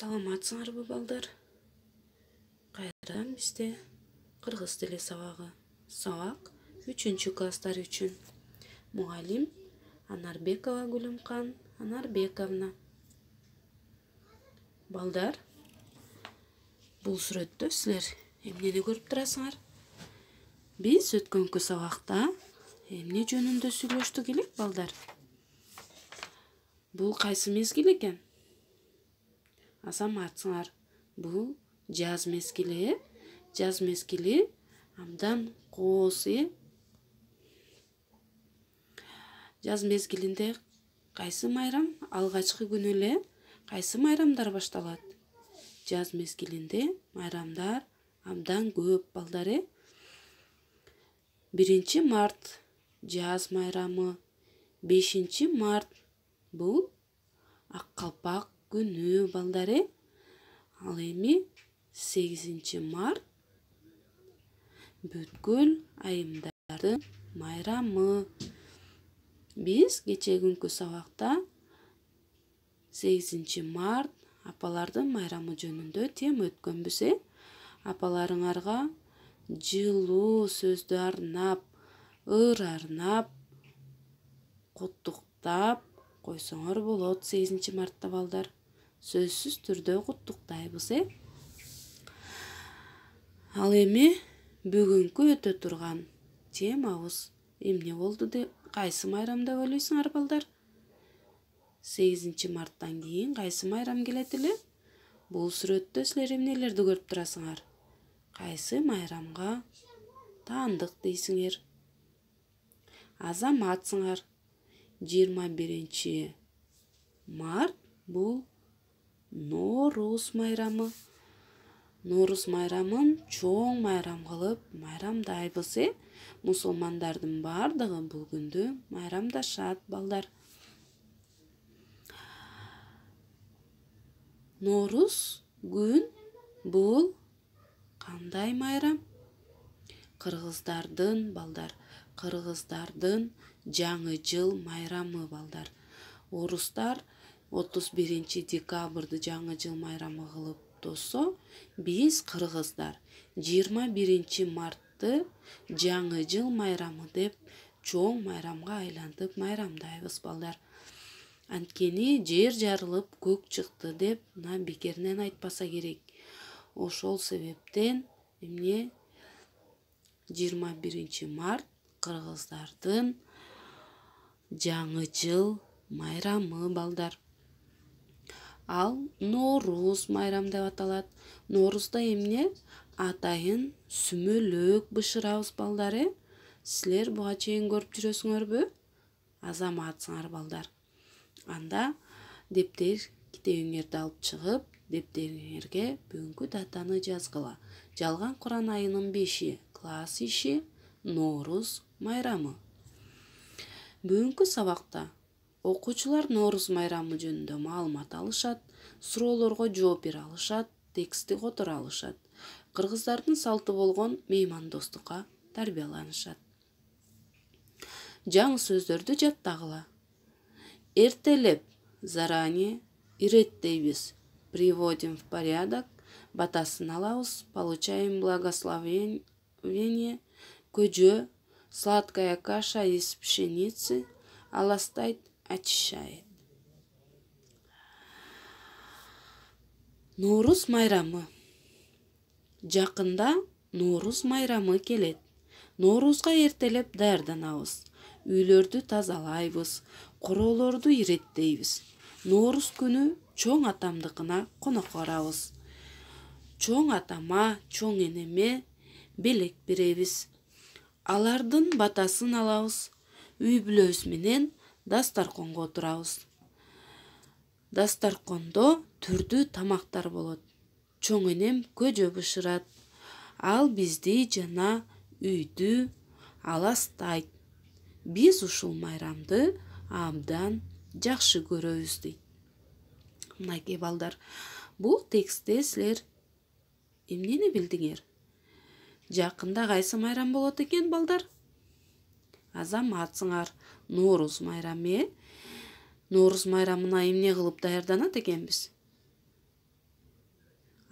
Саламатсыңарбы балдар? Кайрадан бизде кыргыз тили сабагы. Сабак 3-класстар үчүн. Мугалим Анарбекова Гүлүмкан Анарбековна. Балдар, бул сүрөттө силер эмнени көрүп турасыңар? Биз өткөнкү сабакта эмне жөнүндө сүйлөштүк элек, балдар? Бул кайсы мезгил экен? Азаматсыңар, бул жаз мезгили. Жаз мезгили абдан кооз. Жаз мезгилинде кайсы майрам алгачкы күнү эле кайсы майрамдар башталат? Жаз мезгилинде майрамдар абдан көп, балдар. 1-март жаз майрамы, 5-март бул ак калпак күнү, балдар. Ал эми 8-март бүткүл айымдардын майрамы. Биз кече күнкү сабакта 8-март апалардын майрамы жөнүндө тем өткөнбүз. Апаларыңарга жылуу сөздү арнап, ыр арнап, куттуктап койсоңор болот 8-мартта, балдар. Сөзсүз түрдө куттуктайбыз. Ал эми бүгүнкү өтө турган темабыз эмне болду деп, кайсы майрам деп ойлойсуңар, балдар? 8-марттан кийин кайсы майрам келет эле? Бул сүрөттө силер эмнелерди көрүп турасыңар? Кайсы майрамга таандык дейсиңер? Азаматсыңар. 21-март бул Норуз майрамы. Норуз майрамын чоң майрам кылып майрамдайбыз. Мусулмандардын бардыгы бул күндү майрамдашат, балдар. Норуз күн бул кандай майрам? Кыргыздардын, балдар, кыргыздардын жаңы жыл майрамы, балдар. Орустар 31-декабрды жаңы жыл майрамы кылып тосо, биз кыргыздар 21-мартты жаңы жыл майрамы деп чоң майрамга айлантып майрамдайбыз, балдар. Анткени жер жарылып көк чыкты деп мына бекеринен айтпаса керек. Ошол себептен эмне 21-март кыргыздардын жаңы жыл майрамы, балдар. Ал Норуз майрам деп аталат. Норузда эмне? Атайын сүмөлөк бышырабыз, балдар. Силер буга чейин көрүп жүрөсүңөрбү? Азаматсыңар, балдар. Анда дептер китебиңерди алып чыгып, дептериңерге бүгүнкү датаны жазгыла. Жалган Куран айынын 5, класс иши Норуз майрамы. Бүгүнкү сабакта окуучулар Норуз майрамы жөнүндө маалымат алышат, суроолорго жооп бере алышат, текстти которо алышат. Кыргыздардын салты болгон меймандостукка тарбияланышат. Жаңы сөздөрдү жаттагыла. Эртелеп, заранее, иреттейбиз, приводим в порядок, батасын алабыз, получаем благословение, көжө, сладкая каша из пшеницы, аластайт, очищает. Норуз майрамы. Жакында Норуз майрамы келет. Норузга эртелеп даярданабыз. Үйлөрдү тазалайбыз, короолорду иреттейбиз. Норуз күнү чоң атамдыкына конок барабыз. Чоң атама, чоң энеме белек беребиз. Алардын батасын алабыз. Үй бүлөбүз менен дастарконго отурабыз. Дастаркондо түрдүү тамактар болот. Чоң энем көжө бышырат. Ал бизди жана үйдү аластайт. Биз ушул майрамды абдан жакшы көрөбүз, дейт. Мынакей, балдар, бул текстте силер эмнени билдиңер? Жакында кайсы майрам болот экен, балдар? Азаматсыңар. Норуз майрамы. Норуз майрамына эмне кылып даярданат экенбиз?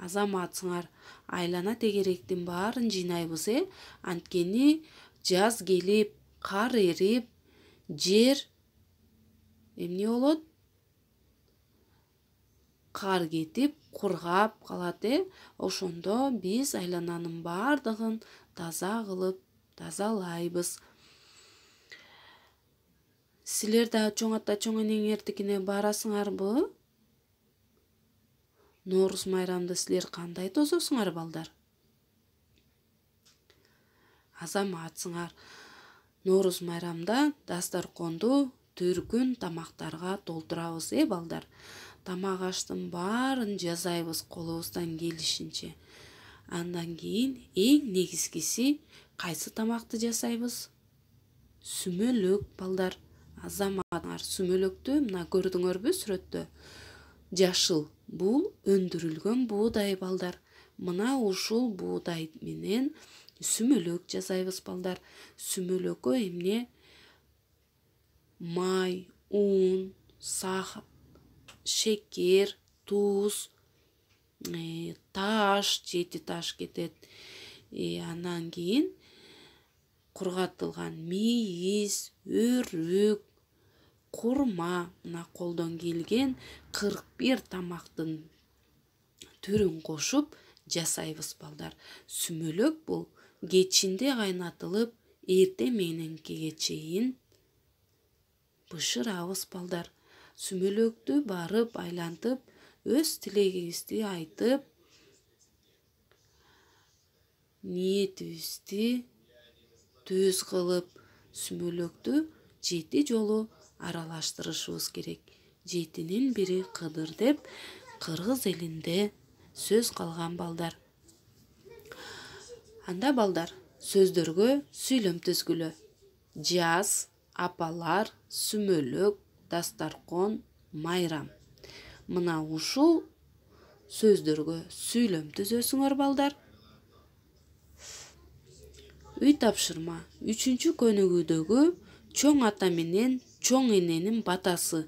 азаматсыңар. Айлана тегеректин баарын жыйнайбыз, анткени жаз келип, кар эрип, жер эмне болот? Кар кетип, кургап калат, ошондо биз айлананын баардыгын таза кылып, тазалайбыз. Силер да чоң ата чоң энеңердикине барасыңарбы? Нооруз майрамды силер кандай тососуңар, балдар? Азаматсыңар. Нооруз майрамда дасторконду түркүн тамактарга толтурабыз, балдар. Тамак аштын баарын жасайбыз колубуздан келишинче. Андан кийин эң негизгиси кайсы тамакты жасайбыз? Сүмөлөк, балдар. Азаматыңар, сүмөлөктү мына көрдүңөрбү сүрөттө? Жашыл, бул өндүрүлгөн буудай, балдар. Мына ушул буудай менен сүмөлөк жасайбыз, балдар. Сүмөлөккө эмне? Май, ун, сахар, шекер, туз, таш, 7 таш кетет. Андан кийин кургатылган мийиз, өрүк, курма, мына колдон келген 41 тамактын түрүн кошуп жасайбыз, балдар. Сүмөлөк бул кечинде кайнатылып, эрте мененкиге чейин бышырабыз, балдар. Сүмөлөктү барып айлантып, өз тилегибизди айтып, ниетибизди төз кылып, сүмөлөктү 7 жолу аралаштырышыбыз керек. 7-нин бири Кыдыр деп кыргыз элинде сөз калган, балдар. Анда, балдар, сөздөргө сүйлөм түзгүлө. Жаз, апалар, сүмөлөк, дасторкон, майрам. Мына ушул сөздөргө сүйлөм түзөсүңөр, балдар. Үй тапшырма. 3-чү көнүгүүдөгү чоң ата менен чоң эненин батасы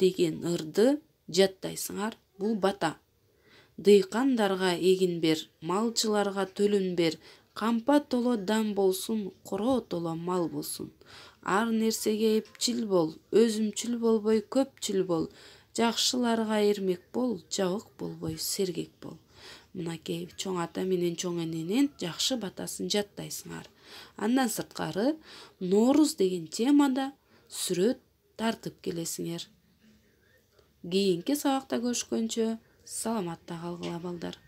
деген ырды жаттайсыңар. Бул бата. Дыйкандарга эгин бер, малчыларга төлүн бер, кампа толо дам болсун, короо толо мал болсун. Ар нерсеге эпчил бол, өзүмчүл болбой көпчүл бол. Жакшыларга эрмек бол, жабык болбой сергек бол. Мынакей чоң ата менен чоң эненин жакшы батасын жаттайсыңар. Андан сырткары Нооруз деген темада сүрөт тартып келесиңер. Кийинки сабакта көрүшкөнчө саламатта калгыла, балдар.